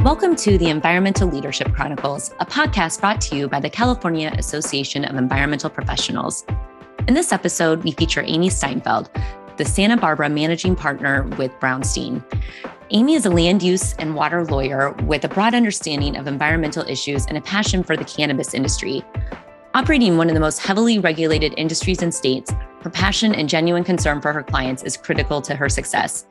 Welcome to the Environmental Leadership Chronicles, a podcast brought to you by the California Association of Environmental Professionals. In this episode, we feature Amy Steinfeld, the Santa Barbara managing partner with Brownstein. Amy is a land use and water lawyer with a broad understanding of environmental issues and a passion for the cannabis industry. Operating in one of the most heavily regulated industries and states, her passion and genuine concern for her clients is critical to her success.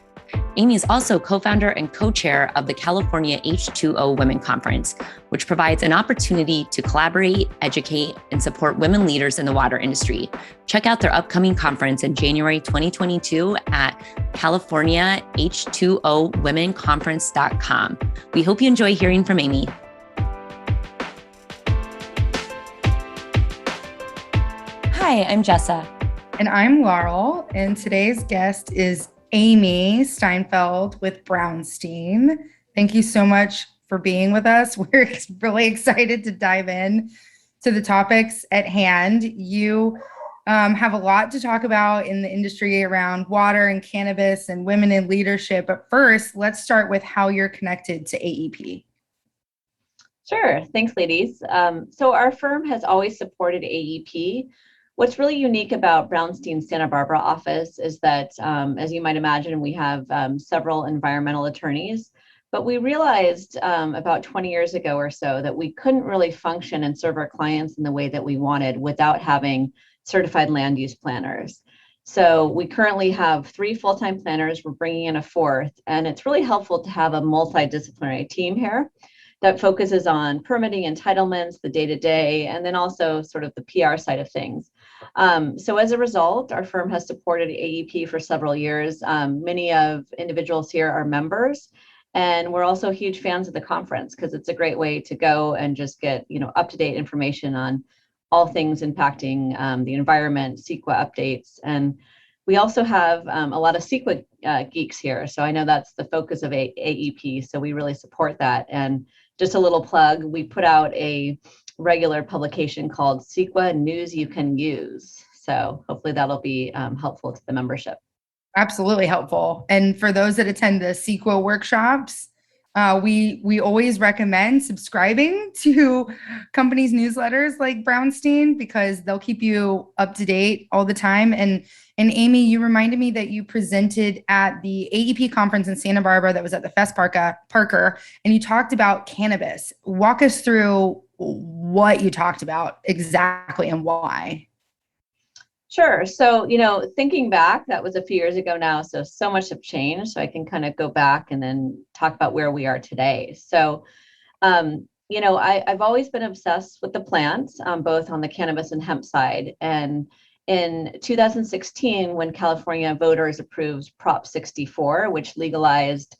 Amy is also co-founder and co-chair of the California H2O Women Conference, which provides an opportunity to collaborate, educate, and support women leaders in the water industry. Check out their upcoming conference in January 2022 at CaliforniaH2OWomenConference.com. We hope you enjoy hearing from Amy. Hi, I'm Jessa. And I'm Laurel, and today's guest is Amy Steinfeld with Brownstein. Thank you so much for being with us. We're really excited to dive in to the topics at hand. You have a lot to talk about in the industry around water and cannabis and women in leadership. But first, let's start with how you're connected to AEP. Sure. Thanks, ladies. So our firm has always supported AEP. What's really unique about Brownstein's Santa Barbara office is that, as you might imagine, we have several environmental attorneys, but we realized about 20 years ago or so that we couldn't really function and serve our clients in the way that we wanted without having certified land use planners. So we currently have 3 full-time planners. We're bringing in a 4th, and it's really helpful to have a multidisciplinary team here that focuses on permitting, entitlements, the day-to-day, and then also sort of the PR side of things. So as a result, our firm has supported AEP for several years. Many of individuals here are members, and we're also huge fans of the conference because it's a great way to go and just get up-to-date information on all things impacting the environment, CEQA updates, and we also have a lot of CEQA geeks here. So I know that's the focus of AEP, so we really support that. And just a little plug, we put out a regular publication called CEQA News You Can Use. So hopefully that'll be helpful to the membership. Absolutely helpful. And for those that attend the CEQA workshops, we always recommend subscribing to companies' newsletters like Brownstein because they'll keep you up to date all the time. And Amy, you reminded me that you presented at the AEP conference in Santa Barbara that was at the Fest Parker, and you talked about cannabis. Walk us through what you talked about exactly and why. Sure. So, thinking back, that was a few years ago now, so much have changed. So I can kind of go back and then talk about where we are today. So, I've always been obsessed with the plants, both on the cannabis and hemp side. And in 2016, when California voters approved Prop 64, which legalized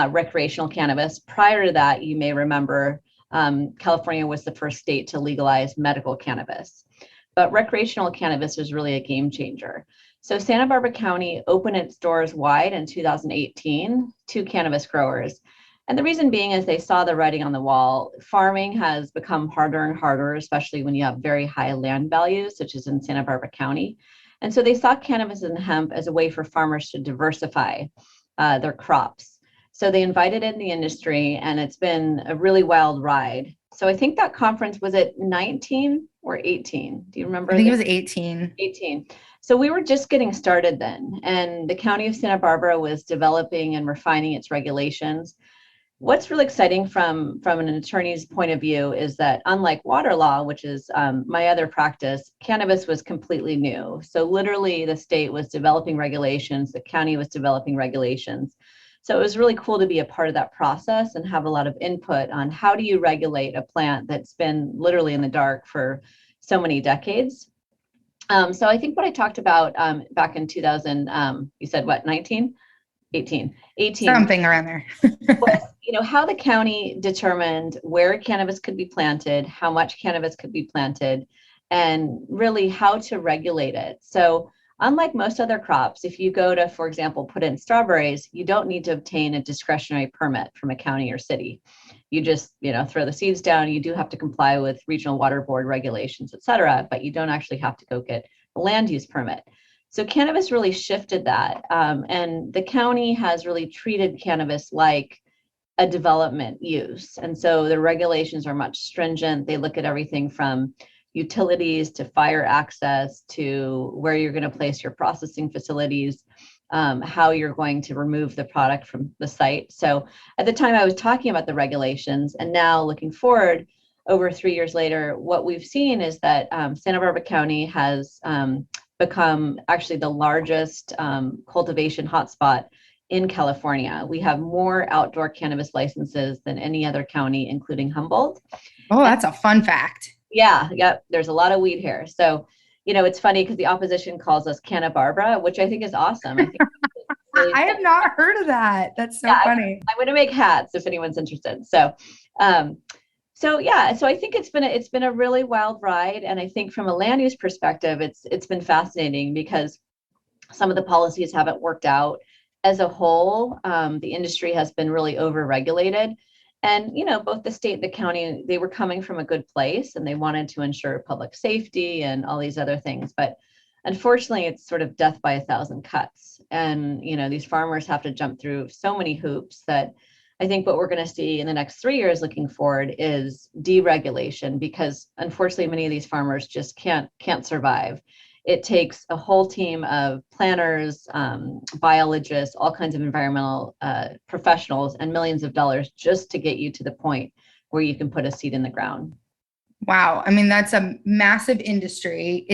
recreational cannabis, prior to that, you may remember, California was the first state to legalize medical cannabis. But recreational cannabis was really a game changer. So Santa Barbara County opened its doors wide in 2018 to cannabis growers. And the reason being is they saw the writing on the wall. Farming has become harder and harder, especially when you have very high land values, such as in Santa Barbara County. And so they saw cannabis and hemp as a way for farmers to diversify their crops. So they invited in the industry, and it's been a really wild ride. So I think that conference, was it 19 or 18? Do you remember? I think it was 18. 18. So we were just getting started then, and the County of Santa Barbara was developing and refining its regulations. What's really exciting from an attorney's point of view is that unlike water law, which is my other practice, cannabis was completely new. So literally the state was developing regulations, the county was developing regulations. So it was really cool to be a part of that process and have a lot of input on how do you regulate a plant that's been literally in the dark for so many decades. So I think what I talked about back in 2000, you said what, 19? 18. Something around there. was, how the county determined where cannabis could be planted, how much cannabis could be planted, and really how to regulate it. So unlike most other crops, if you go to, for example, put in strawberries, you don't need to obtain a discretionary permit from a county or city. You just, throw the seeds down. You do have to comply with regional water board regulations, et cetera, but you don't actually have to go get a land use permit. So cannabis really shifted that. And the county has really treated cannabis like a development use. And so the regulations are much stringent. They look at everything from utilities to fire access to where you're going to place your processing facilities, how you're going to remove the product from the site. So at the time I was talking about the regulations, and now looking forward over 3 years later, what we've seen is that Santa Barbara County has become actually the largest cultivation hotspot in California. We have more outdoor cannabis licenses than any other county, including Humboldt. Oh, that's a fun fact. Yeah, yep. There's a lot of weed here. So, it's funny because the opposition calls us Canna Barbara, which I think is awesome. I think really I have not heard of that. That's so funny. I'm going to make hats if anyone's interested. So, so I think it's been a really wild ride, and I think from a land use perspective, it's been fascinating because some of the policies haven't worked out as a whole. The industry has been really over-regulated. And, both the state and the county, they were coming from a good place and they wanted to ensure public safety and all these other things. But unfortunately, it's sort of death by a thousand cuts. And, these farmers have to jump through so many hoops that I think what we're going to see in the next 3 years looking forward is deregulation, because unfortunately, many of these farmers just can't survive. It takes a whole team of planners, biologists, all kinds of environmental professionals, and millions of dollars just to get you to the point where you can put a seed in the ground. Wow. I mean, that's a massive industry.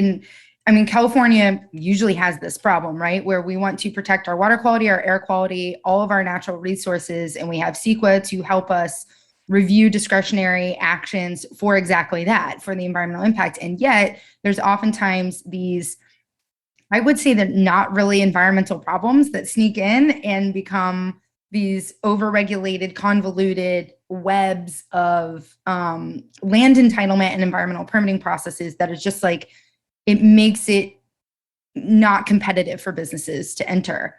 California usually has this problem, right? Where we want to protect our water quality, our air quality, all of our natural resources. And we have CEQA to help us review discretionary actions for exactly that, for the environmental impact. And yet there's oftentimes these, I would say that not really environmental problems that sneak in and become these overregulated, convoluted webs of land entitlement and environmental permitting processes that is just like, it makes it not competitive for businesses to enter.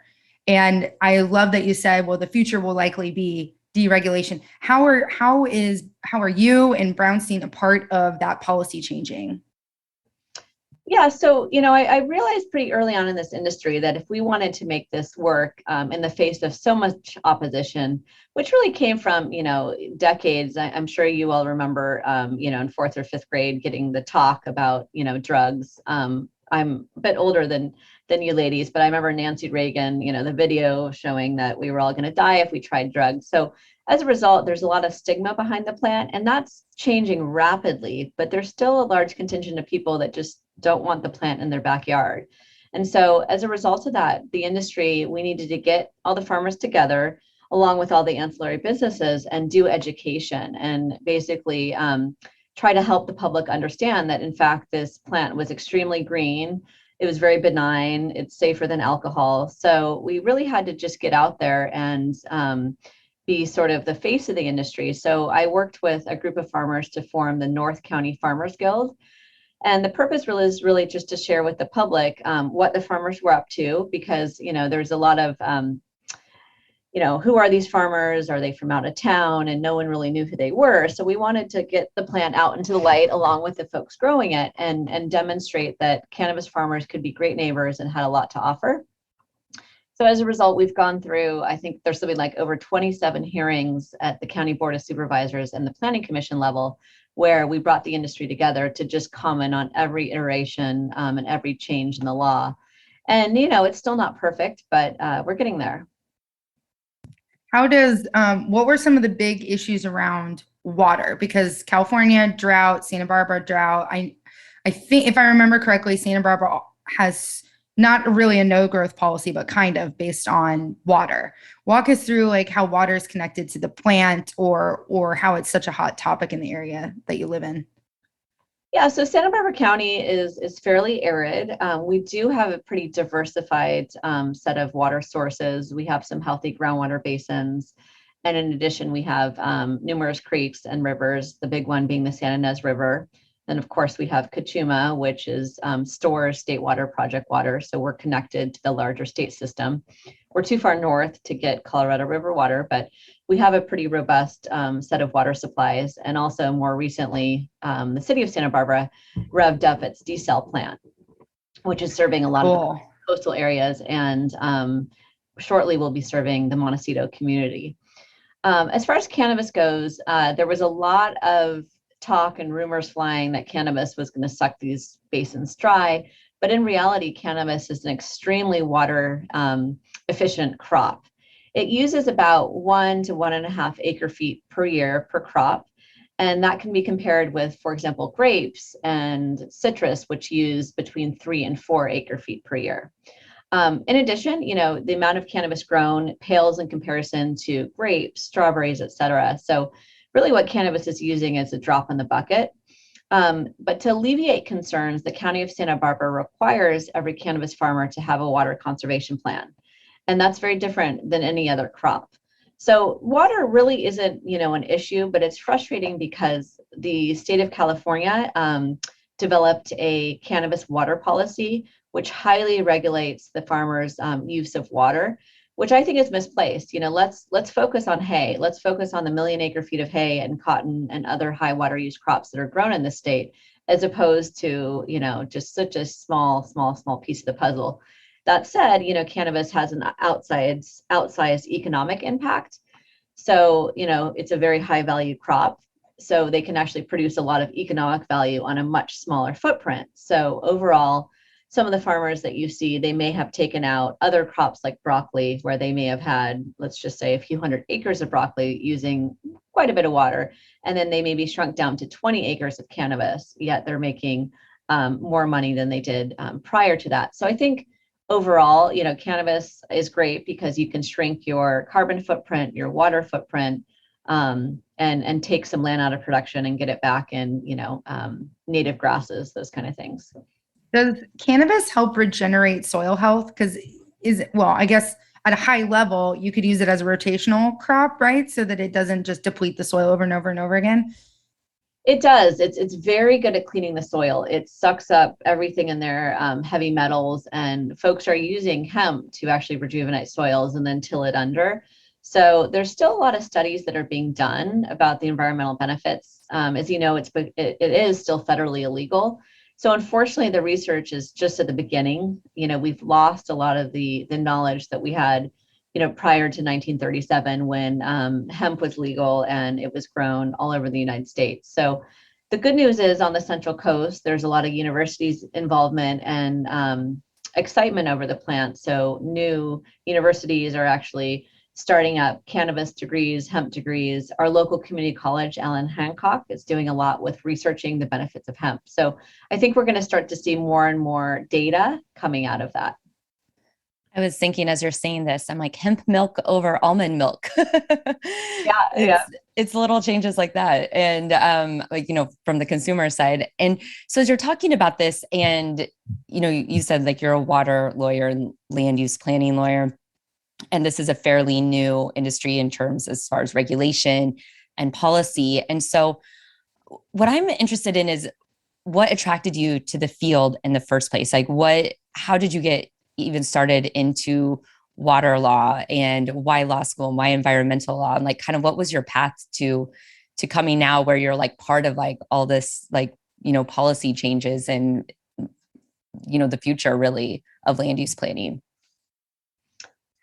And I love that you said, well, the future will likely be deregulation. How are you and Brownstein a part of that policy changing? Yeah, so I realized pretty early on in this industry that if we wanted to make this work in the face of so much opposition, which really came from decades. I'm sure you all remember in fourth or fifth grade getting the talk about drugs. I'm a bit older than you ladies, but I remember Nancy Reagan, the video showing that we were all going to die if we tried drugs. So as a result, there's a lot of stigma behind the plant, and that's changing rapidly, but there's still a large contingent of people that just don't want the plant in their backyard. And so as a result of that, the industry, we needed to get all the farmers together along with all the ancillary businesses and do education and basically try to help the public understand that, in fact, this plant was extremely green. It was very benign. It's safer than alcohol. So we really had to just get out there and be sort of the face of the industry. So I worked with a group of farmers to form the North County Farmers Guild. And the purpose really is just to share with the public what the farmers were up to, because, there's a lot of, who are these farmers? Are they from out of town? And no one really knew who they were. So we wanted to get the plant out into the light along with the folks growing it and demonstrate that cannabis farmers could be great neighbors and had a lot to offer. So as a result, we've gone through, I think there's something like over 27 hearings at the County Board of Supervisors and the Planning Commission level, where we brought the industry together to just comment on every iteration and every change in the law. And, it's still not perfect, but we're getting there. What were some of the big issues around water? Because California drought, Santa Barbara drought. I think if I remember correctly, Santa Barbara has not really a no growth policy, but kind of based on water. Walk us through like how water is connected to the plant or how it's such a hot topic in the area that you live in. Yeah, so Santa Barbara County is fairly arid. We do have a pretty diversified set of water sources. We have some healthy groundwater basins. And in addition, we have numerous creeks and rivers, the big one being the Santa Ynez River. Then, of course, we have Kachuma, which is stores state water project water. So we're connected to the larger state system. We're too far north to get Colorado River water, but we have a pretty robust set of water supplies. And also more recently, the city of Santa Barbara revved up its desal plant, which is serving a lot of the coastal areas, and shortly we'll be serving the Montecito community. As far as cannabis goes, there was a lot of talk and rumors flying that cannabis was going to suck these basins dry. But in reality, cannabis is an extremely water efficient crop. It uses about 1 to 1.5 acre feet per year per crop. And that can be compared with, for example, grapes and citrus, which use between 3 and 4 acre feet per year. In addition, the amount of cannabis grown pales in comparison to grapes, strawberries, et cetera. So really what cannabis is using is a drop in the bucket. But to alleviate concerns, the County of Santa Barbara requires every cannabis farmer to have a water conservation plan. And that's very different than any other crop. So water really isn't, an issue, but it's frustrating because the state of California developed a cannabis water policy, which highly regulates the farmers' use of water, which I think is misplaced. Let's focus on hay. Let's focus on the 1,000,000 acre feet of hay and cotton and other high water use crops that are grown in the state, as opposed to, just such a small piece of the puzzle. That said, cannabis has an outsized economic impact. So, it's a very high value crop. So they can actually produce a lot of economic value on a much smaller footprint. So overall, some of the farmers that you see, they may have taken out other crops like broccoli, where they may have had, let's just say, a few hundred acres of broccoli using quite a bit of water. And then they may be shrunk down to 20 acres of cannabis, yet they're making more money than they did prior to that. So I think overall, cannabis is great because you can shrink your carbon footprint, your water footprint, and take some land out of production and get it back in, native grasses, those kind of things. Does cannabis help regenerate soil health? Because I guess at a high level, you could use it as a rotational crop, right? So that it doesn't just deplete the soil over and over and over again. It does. It's very good at cleaning the soil. It sucks up everything in there, heavy metals, and folks are using hemp to actually rejuvenate soils and then till it under. So there's still a lot of studies that are being done about the environmental benefits. As you know, it is still federally illegal. So unfortunately, the research is just at the beginning. We've lost a lot of the knowledge that we had, prior to 1937, when hemp was legal and it was grown all over the United States. So the good news is on the Central Coast, there's a lot of universities involvement and excitement over the plant. So new universities are actually starting up cannabis degrees, hemp degrees. Our local community college, Allen Hancock, is doing a lot with researching the benefits of hemp. So I think we're going to start to see more and more data coming out of that. I was thinking as you're saying this, I'm like, hemp milk over almond milk. It's little changes like that. And from the consumer side. And so as you're talking about this, and you said like you're a water lawyer and land use planning lawyer, and this is a fairly new industry in terms as far as regulation and policy. And so what I'm interested in is what attracted you to the field in the first place? Like how did you get even started into water law, and why law school and why environmental law? And like kind of what was your path to coming now where you're like part of like all this, like, policy changes and, the future really of land use planning?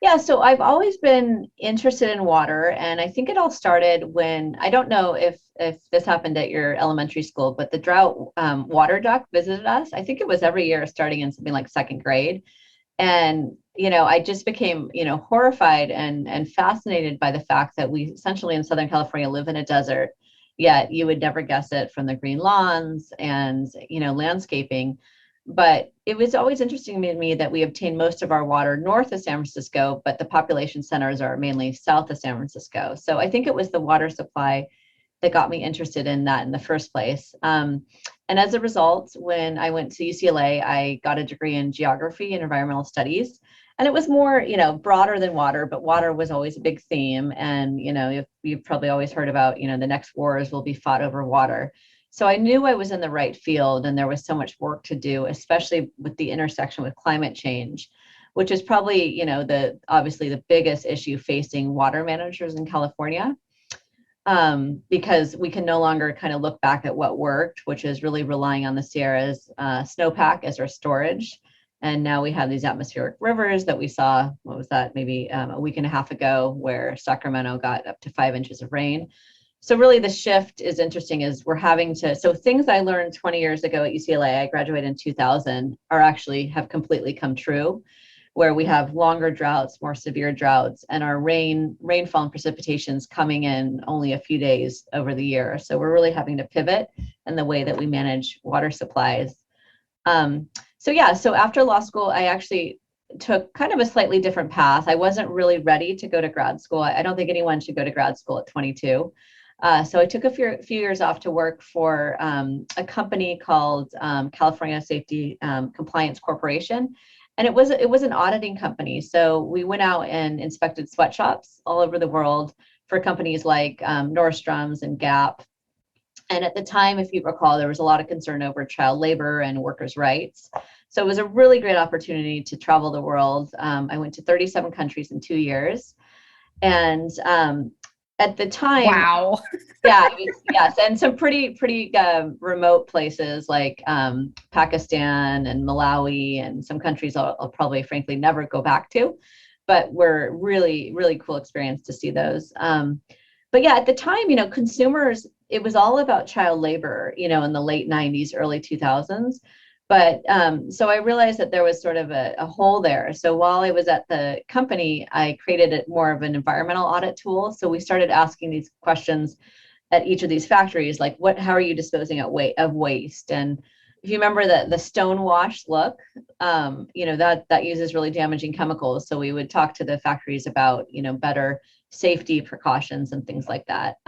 Yeah, so I've always been interested in water, and I think it all started when, I don't know if this happened at your elementary school, but the drought water duck visited us. I think it was every year starting in something like second grade. And, I just became, horrified and fascinated by the fact that we essentially in Southern California live in a desert, yet you would never guess it from the green lawns and, landscaping. But it was always interesting to me that we obtain most of our water north of San Francisco, but the population centers are mainly south of San Francisco. So I think it was the water supply that got me interested in that in the first place. And as a result, when I went to UCLA, I got a degree in geography and environmental studies. And it was more, broader than water, but water was always a big theme. And, you've probably always heard about, the next wars will be fought over water. So I knew I was in the right field, and there was so much work to do, especially with the intersection with climate change, which is probably, obviously the biggest issue facing water managers in California. Because we can no longer kind of look back at what worked, which is really relying on the Sierra's snowpack as our storage And now we have these atmospheric rivers that we saw, what was that, maybe a week and a half ago, where Sacramento got up to 5 inches of rain. So really the shift is interesting, is we're having to, so things I learned 20 years ago at UCLA, I graduated in 2000, are actually have completely come true, where we have longer droughts, more severe droughts, and our rainfall and precipitations coming in only a few days over the year. So we're really having to pivot in the way that we manage water supplies. So after law school, I actually took kind of a slightly different path. I wasn't really ready to go to grad school. I don't think anyone should go to grad school at 22. So I took a few years off to work for a company called California Safety Compliance Corporation. And it was an auditing company. So we went out and inspected sweatshops all over the world for companies like Nordstrom's and Gap. And at the time, if you recall, there was a lot of concern over child labor and workers' rights. So it was a really great opportunity to travel the world. I went to 37 countries in 2 years. And at the time, wow. yes, and some pretty remote places like Pakistan and Malawi, and some countries I'll probably frankly never go back to, but were really, really cool experience to see those. But yeah, at the time, consumers, it was all about child labor, in the late 90s, early 2000s. But so I realized that there was sort of a hole there. So while I was at the company, I created more of an environmental audit tool. So we started asking these questions at each of these factories, like how are you disposing of waste? And if you remember the stonewash look, that uses really damaging chemicals. So we would talk to the factories about, better safety precautions and things like that.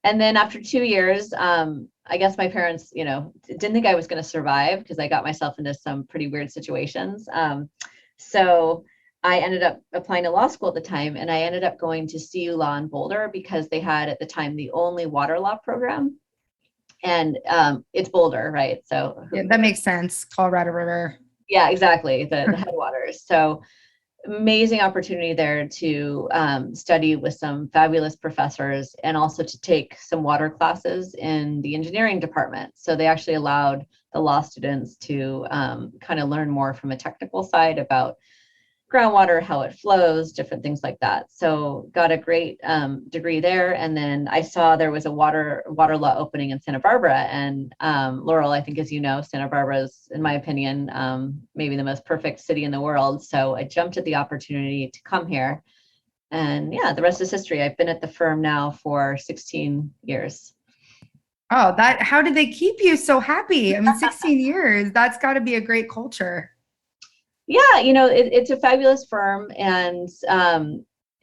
And then after 2 years, I guess my parents, didn't think I was going to survive, because I got myself into some pretty weird situations. So I ended up applying to law school at the time, and I ended up going to CU Law in Boulder, because they had at the time the only water law program. And it's Boulder, right? So yeah, that makes sense. Colorado River. Yeah, exactly. The headwaters. So amazing opportunity there to study with some fabulous professors, and also to take some water classes in the engineering department. So they actually allowed the law students to kind of learn more from a technical side about groundwater, how it flows, different things like that. So got a great degree there. And then I saw there was a water law opening in Santa Barbara. And Laurel, I think, as you know, Santa Barbara is, in my opinion, maybe the most perfect city in the world. So I jumped at the opportunity to come here. And yeah, the rest is history. I've been at the firm now for 16 years. Oh, how did they keep you so happy? I mean, 16 years, that's got to be a great culture. Yeah, it's a fabulous firm, and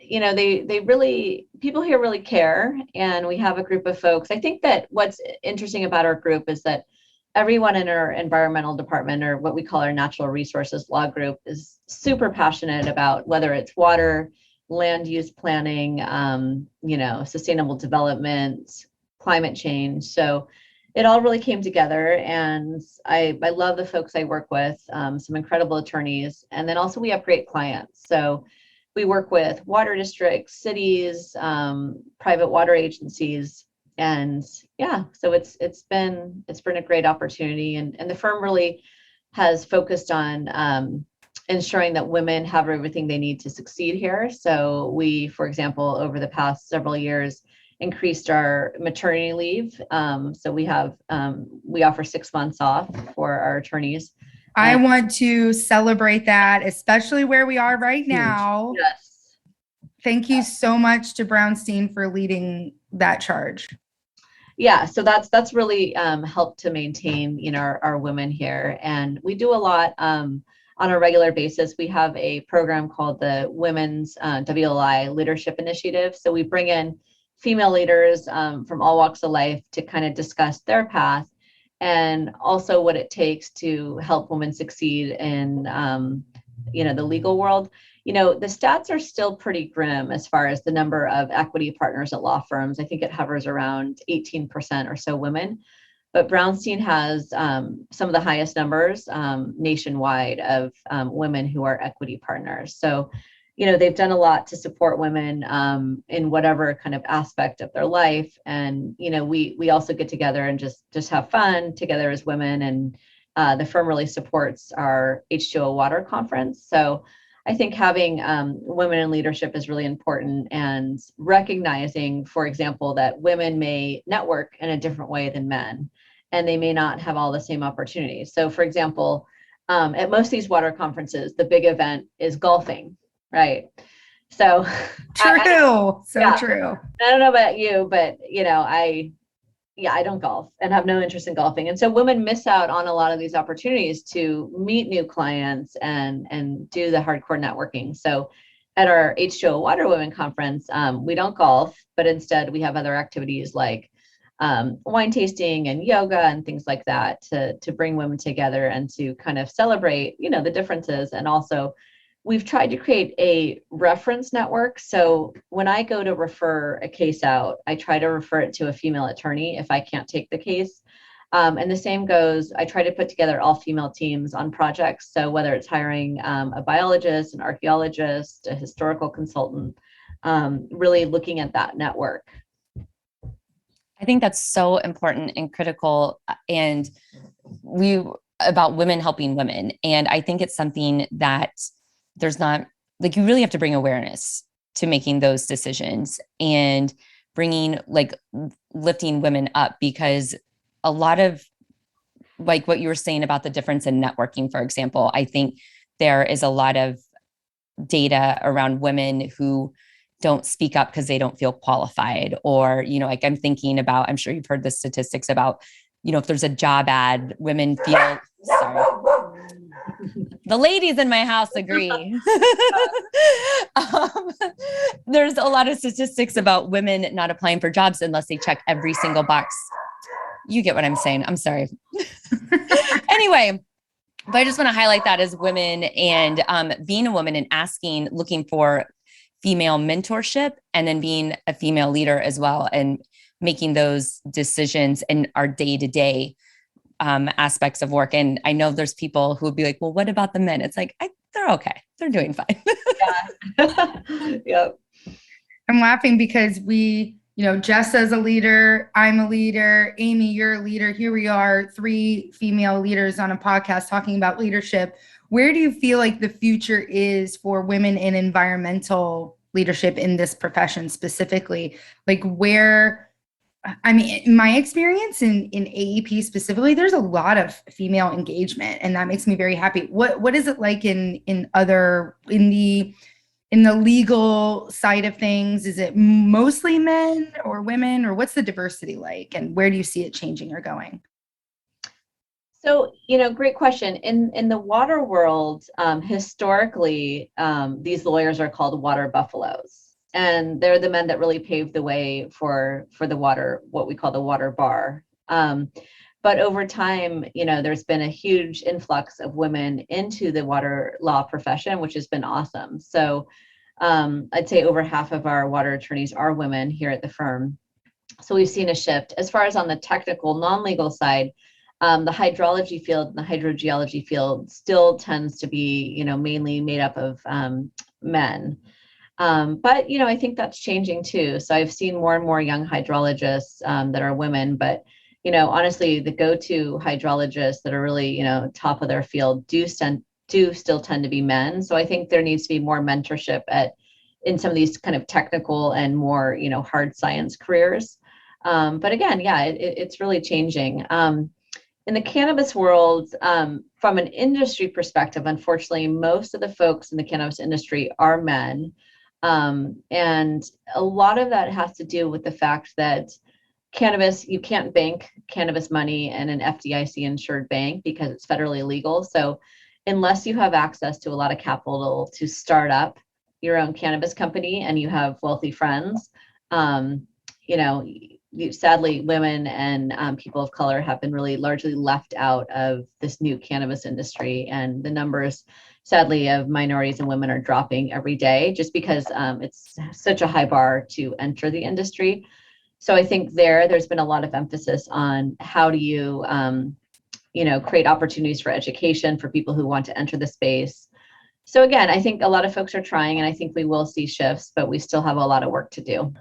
they really, people here really care, and we have a group of folks. I think that what's interesting about our group is that everyone in our environmental department, or what we call our natural resources law group, is super passionate about whether it's water, land use planning, sustainable development, climate change. So it all really came together, and I love the folks I work with, some incredible attorneys, and then also we have great clients. So we work with water districts, cities, private water agencies, and yeah, so it's been a great opportunity, and the firm really has focused on ensuring that women have everything they need to succeed here. So we, for example, over the past several years, increased our maternity leave. So we offer 6 months off for our attorneys. I want to celebrate that, especially where we are right now. Yes. Thank you so much to Brownstein for leading that charge. Yeah, so that's really helped to maintain, our women here. And we do a lot on a regular basis. We have a program called the Women's WLI Leadership Initiative. So we bring in female leaders from all walks of life to kind of discuss their path, and also what it takes to help women succeed in the legal world. The stats are still pretty grim as far as the number of equity partners at law firms. I think it hovers around 18% or so women, but Brownstein has some of the highest numbers nationwide of women who are equity partners. So they've done a lot to support women in whatever kind of aspect of their life. And, we also get together and just have fun together as women, the firm really supports our H2O Water Conference. So I think having women in leadership is really important, and recognizing, for example, that women may network in a different way than men, and they may not have all the same opportunities. So for example, at most of these water conferences, the big event is golfing, right? So True. Yeah. True. I don't know about you, but I don't golf and have no interest in golfing. And so women miss out on a lot of these opportunities to meet new clients and do the hardcore networking. So at our H2O Water Women Conference, we don't golf, but instead we have other activities like wine tasting and yoga and things like that to bring women together and to kind of celebrate, the differences. And also we've tried to create a reference network. So when I go to refer a case out, I try to refer it to a female attorney if I can't take the case. And the same goes, I try to put together all female teams on projects. So whether it's hiring a biologist, an archaeologist, a historical consultant, really looking at that network. I think that's so important and critical, and about women helping women. And I think it's something that there's not, like, you really have to bring awareness to making those decisions and bringing, lifting women up, because a lot of, like what you were saying about the difference in networking, for example, I think there is a lot of data around women who don't speak up because they don't feel qualified, or, I'm thinking about, I'm sure you've heard the statistics about, if there's a job ad, women feel, sorry. The ladies in my house agree. There's a lot of statistics about women not applying for jobs unless they check every single box. You get what I'm saying. I'm sorry. Anyway, but I just want to highlight that as women, and being a woman and looking for female mentorship, and then being a female leader as well, and making those decisions in our day-to-day aspects of work. And I know there's people who would be like, well, what about the men? It's like, they're okay. They're doing fine. Yeah. Yep. I'm laughing because we, Jess is a leader, I'm a leader, Amy, you're a leader. Here we are, 3 female leaders on a podcast talking about leadership. Where do you feel like the future is for women in environmental leadership in this profession specifically? Like in my experience in AEP specifically, there's a lot of female engagement, and that makes me very happy. What is it like in the legal side of things? Is it mostly men or women, or what's the diversity like, and where do you see it changing or going? So, great question. In the water world, historically, these lawyers are called water buffaloes. And they're the men that really paved the way for the water, what we call the water bar. But over time, there's been a huge influx of women into the water law profession, which has been awesome. So I'd say over half of our water attorneys are women here at the firm. So we've seen a shift. As far as on the technical, non-legal side, the hydrology field and the hydrogeology field still tends to be, mainly made up of men. But, I think that's changing too. So I've seen more and more young hydrologists that are women, but, honestly, the go-to hydrologists that are really, top of their field do still tend to be men. So I think there needs to be more mentorship in some of these kind of technical and more, hard science careers. But again, yeah, it's really changing. In the cannabis world, from an industry perspective, unfortunately, most of the folks in the cannabis industry are men. And a lot of that has to do with the fact that cannabis, you can't bank cannabis money in an FDIC insured bank because it's federally illegal. So unless you have access to a lot of capital to start up your own cannabis company and you have wealthy friends, sadly, women and people of color have been really largely left out of this new cannabis industry. And the numbers, sadly, of minorities and women are dropping every day just because it's such a high bar to enter the industry. So I think there's been a lot of emphasis on how do you, create opportunities for education for people who want to enter the space. So again, I think a lot of folks are trying, and I think we will see shifts, but we still have a lot of work to do.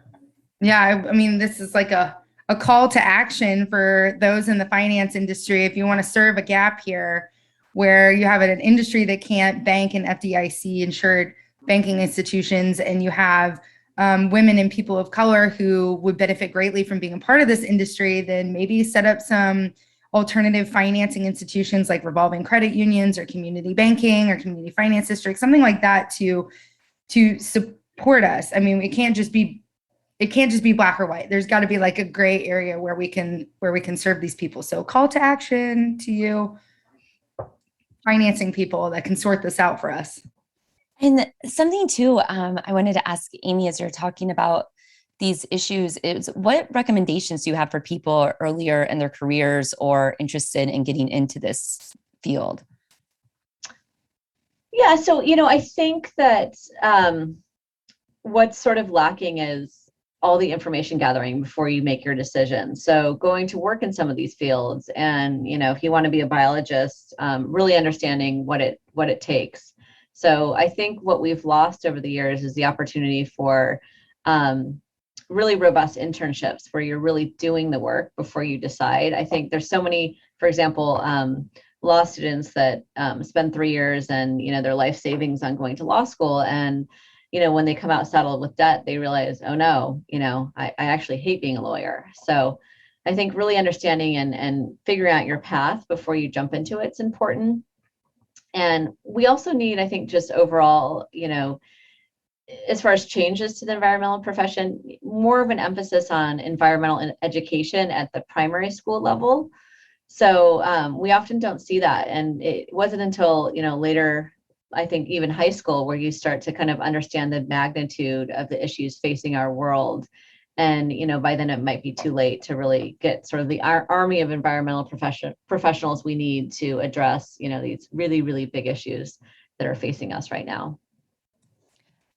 Yeah, I mean, this is like a a call to action for those in the finance industry. If you want to serve a gap here where you have an industry that can't bank in FDIC insured banking institutions, and you have women and people of color who would benefit greatly from being a part of this industry, then maybe set up some alternative financing institutions like revolving credit unions or community banking or community finance districts, something like that to support us. I mean, it can't just be black or white. There's got to be like a gray area where we can serve these people. So call to action to you, financing people that can sort this out for us. And something too, I wanted to ask Amy, as you're talking about these issues, is what recommendations do you have for people earlier in their careers or interested in getting into this field? Yeah, so, I think that what's sort of lacking is all the information gathering before you make your decision. So going to work in some of these fields, and if you want to be a biologist, really understanding what it takes. So I think what we've lost over the years is the opportunity for really robust internships where you're really doing the work before you decide. I think there's so many, for example, law students that spend 3 years and their life savings on going to law school, and when they come out saddled with debt, they realize, oh no, I actually hate being a lawyer. So I think really understanding and figuring out your path before you jump into it's important. And we also need, I think, just overall, as far as changes to the environmental profession, more of an emphasis on environmental education at the primary school level. So we often don't see that. And it wasn't until, later, I think even high school, where you start to kind of understand the magnitude of the issues facing our world. And, by then it might be too late to really get sort of the army of environmental professionals we need to address, these really, really big issues that are facing us right now.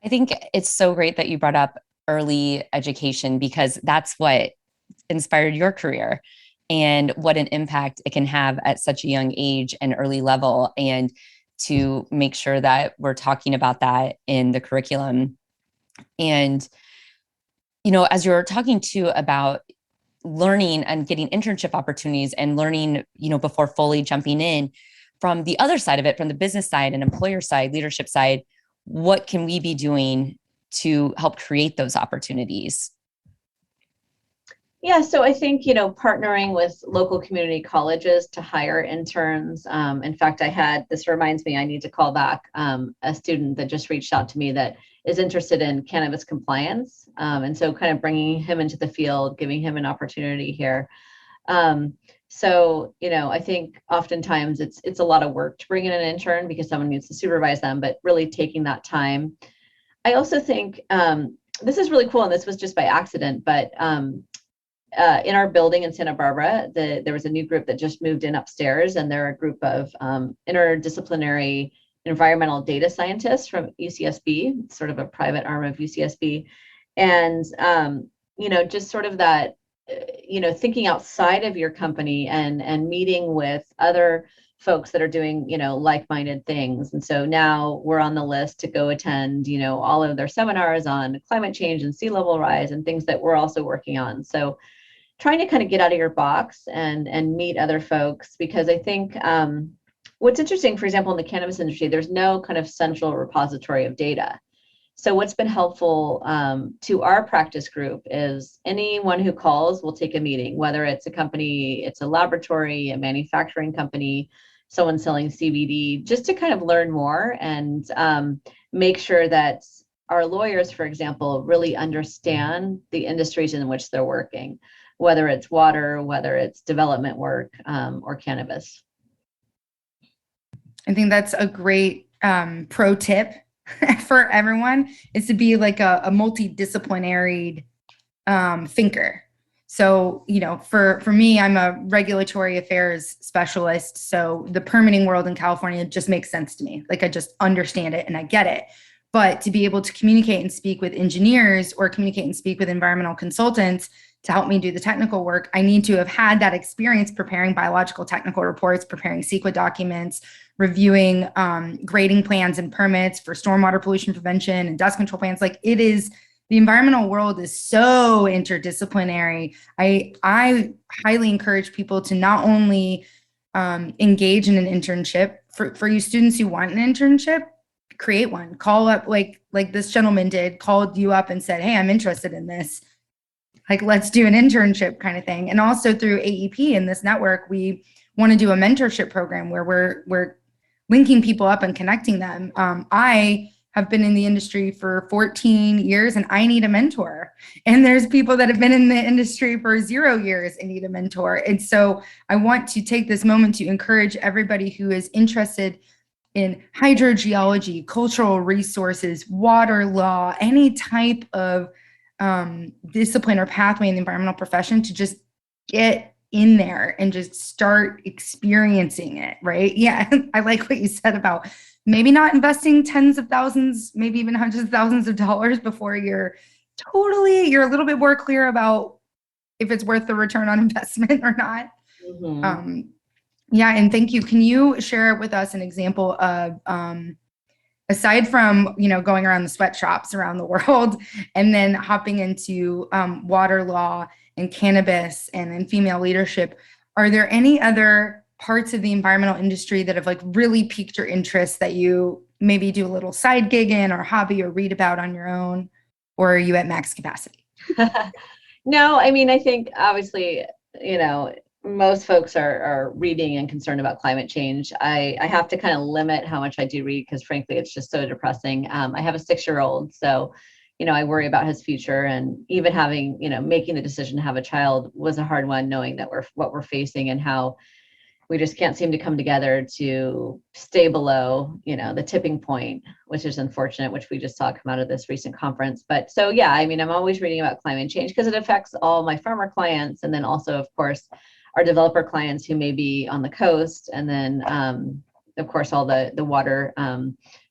I think it's so great that you brought up early education, because that's what inspired your career and what an impact it can have at such a young age and early level. And to make sure that we're talking about that in the curriculum. And, as you're talking too about learning and getting internship opportunities and learning, before fully jumping in, from the other side of it, from the business side and employer side, leadership side, what can we be doing to help create those opportunities? Yeah, so I think, partnering with local community colleges to hire interns. In fact, this reminds me, I need to call back a student that just reached out to me that is interested in cannabis compliance. And so kind of bringing him into the field, giving him an opportunity here. So, I think oftentimes it's a lot of work to bring in an intern because someone needs to supervise them, but really taking that time. I also think this is really cool, and this was just by accident, but in our building in Santa Barbara, there was a new group that just moved in upstairs, and they're a group of interdisciplinary environmental data scientists from UCSB, sort of a private arm of UCSB. And, just sort of that, thinking outside of your company and meeting with other folks that are doing, like-minded things. And so now we're on the list to go attend, all of their seminars on climate change and sea level rise and things that we're also working on. So trying to kind of get out of your box and meet other folks, because I think what's interesting, for example, in the cannabis industry, there's no kind of central repository of data. So what's been helpful to our practice group is anyone who calls will take a meeting, whether it's a company, it's a laboratory, a manufacturing company, someone selling CBD, just to kind of learn more and make sure that our lawyers, for example, really understand the industries in which they're working, whether it's water, whether it's development work, or cannabis. I think that's a great pro tip for everyone, is to be like a multidisciplinary thinker. So, for me, I'm a regulatory affairs specialist. So the permitting world in California just makes sense to me. Like, I just understand it and I get it. But to be able to communicate and speak with engineers or communicate and speak with environmental consultants to help me do the technical work, I need to have had that experience preparing biological technical reports, preparing CEQA documents, reviewing grading plans and permits for stormwater pollution prevention and dust control plans. Like, it is the environmental world is so interdisciplinary. I highly encourage people to not only engage in an internship. For you students who want an internship, create one. Call up like this gentleman did, called you up and said, hey, I'm interested in this. Like, let's do an internship kind of thing. And also through AEP in this network, we want to do a mentorship program where we're linking people up and connecting them. I have been in the industry for 14 years and I need a mentor. And there's people that have been in the industry for 0 years and need a mentor. And so I want to take this moment to encourage everybody who is interested in hydrogeology, cultural resources, water law, any type of discipline or pathway in the environmental profession to just get in there and just start experiencing it, right? Yeah, I like what you said about maybe not investing tens of thousands, maybe even hundreds of thousands of dollars before you're a little bit more clear about if it's worth the return on investment or not. Mm-hmm. Yeah, and thank you. Can you share with us an example of, aside from, going around the sweatshops around the world and then hopping into water law and cannabis and in female leadership, are there any other parts of the environmental industry that have like really piqued your interest that you maybe do a little side gig in or hobby or read about on your own, or are you at max capacity? No, I mean, I think obviously, most folks are reading and concerned about climate change. I have to kind of limit how much I do read because frankly, it's just so depressing. I have a 6-year-old, so, I worry about his future, and even having, making the decision to have a child was a hard one, knowing that what we're facing and how we just can't seem to come together to stay below, the tipping point, which is unfortunate, which we just saw come out of this recent conference. But so, yeah, I mean, I'm always reading about climate change because it affects all my farmer clients. And then also, of course, our developer clients who may be on the coast. And then, of course, all the water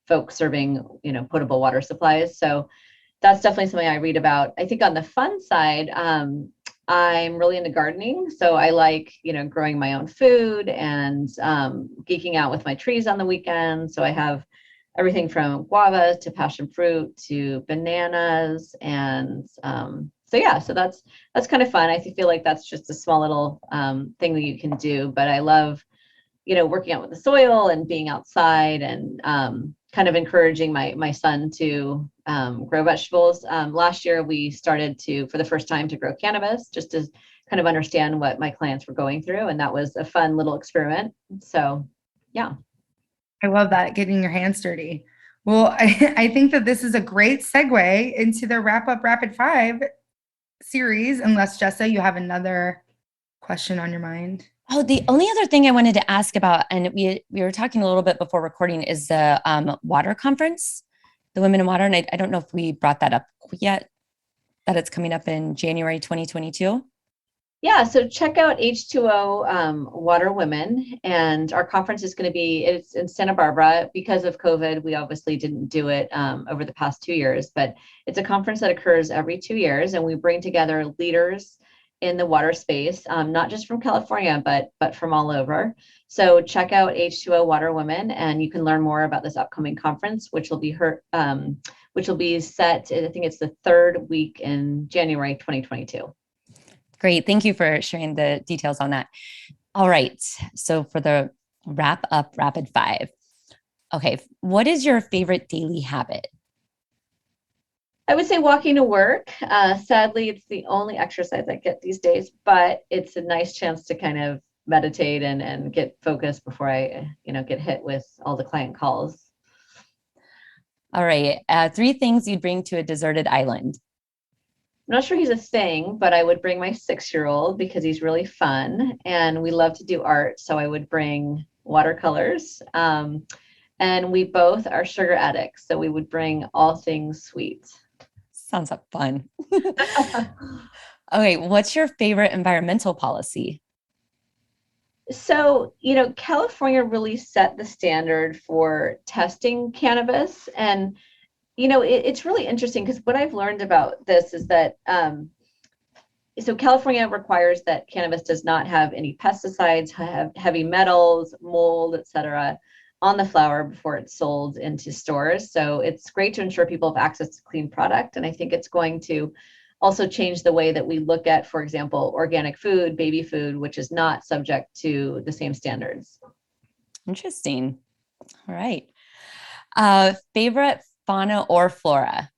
folks serving, potable water supplies. So that's definitely something I read about. I think on the fun side, I'm really into gardening. So I like, growing my own food and geeking out with my trees on the weekend. So I have everything from guavas to passion fruit to bananas. And so that's kind of fun. I feel like that's just a small little thing that you can do. But I love, working out with the soil and being outside and kind of encouraging my son to grow vegetables. Last year, we started for the first time, to grow cannabis, just to kind of understand what my clients were going through. And that was a fun little experiment. So, yeah. I love that, getting your hands dirty. Well, I think that this is a great segue into the Wrap Up Rapid 5 series, unless, Jessa, you have another question on your mind. Oh, the only other thing I wanted to ask about, and we were talking a little bit before recording, is the water conference, the Women in Water. And I don't know if we brought that up yet, that it's coming up in January 2022. Yeah, so check out H2O Water Women, and our conference is going to it's in Santa Barbara. Because of COVID, we obviously didn't do it over the past 2 years, but it's a conference that occurs every 2 years, and we bring together leaders in the water space, not just from California, but from all over. So check out H2O Water Women, and you can learn more about this upcoming conference, which will be set, I think it's the 3rd week in January 2022. Great. Thank you for sharing the details on that. All right. So for the Wrap Up Rapid 5. Okay. What is your favorite daily habit? I would say walking to work. Sadly, it's the only exercise I get these days, but it's a nice chance to kind of meditate and get focused before I, get hit with all the client calls. All right. 3 things you'd bring to a deserted island. I'm not sure he's a thing, but I would bring my 6-year-old because he's really fun and we love to do art. So I would bring watercolors. And we both are sugar addicts. So we would bring all things sweet. Sounds like fun. Okay. What's your favorite environmental policy? So, California really set the standard for testing cannabis. And it's really interesting because what I've learned about this is that, so California requires that cannabis does not have any pesticides, have heavy metals, mold, et cetera. on the flower before it's sold into stores. So it's great to ensure people have access to clean product. And I think it's going to also change the way that we look at, for example, organic food, baby food, which is not subject to the same standards. Interesting. All right. Favorite fauna or flora?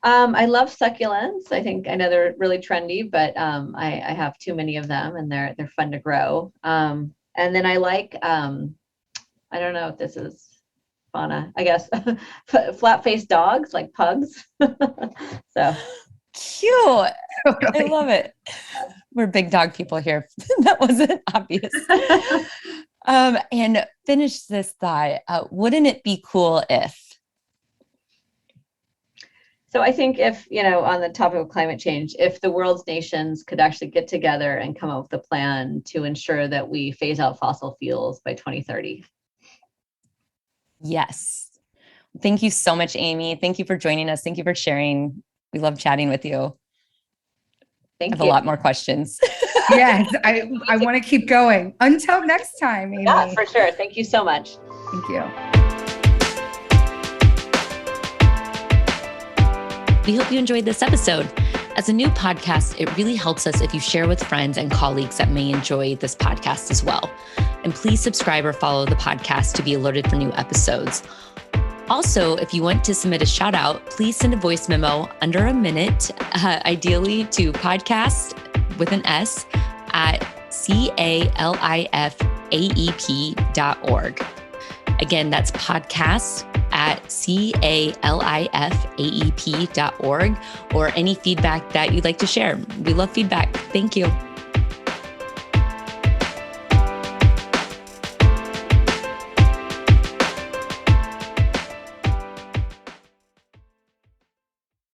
I love succulents. I know they're really trendy, but I have too many of them, and they're fun to grow. And then I like I don't know if this is fauna, I guess, flat-faced dogs like pugs. So Cute. I love it. We're big dog people here. That wasn't obvious. And finish this thought. Wouldn't it be cool if? So I think if, on the topic of climate change, if the world's nations could actually get together and come up with a plan to ensure that we phase out fossil fuels by 2030. Yes. Thank you so much, Amy. Thank you for joining us. Thank you for sharing. We love chatting with you. Thank you. I have a lot more questions. Yes, I want to keep going. Until next time, Amy. Yeah, for sure. Thank you so much. Thank you. We hope you enjoyed this episode. As a new podcast, it really helps us if you share with friends and colleagues that may enjoy this podcast as well. And please subscribe or follow the podcast to be alerted for new episodes. Also, if you want to submit a shout out, please send a voice memo under a minute, ideally to podcast with an S at califaep.org. Again, that's podcast at califaep.org, or any feedback that you'd like to share. We love feedback. Thank you.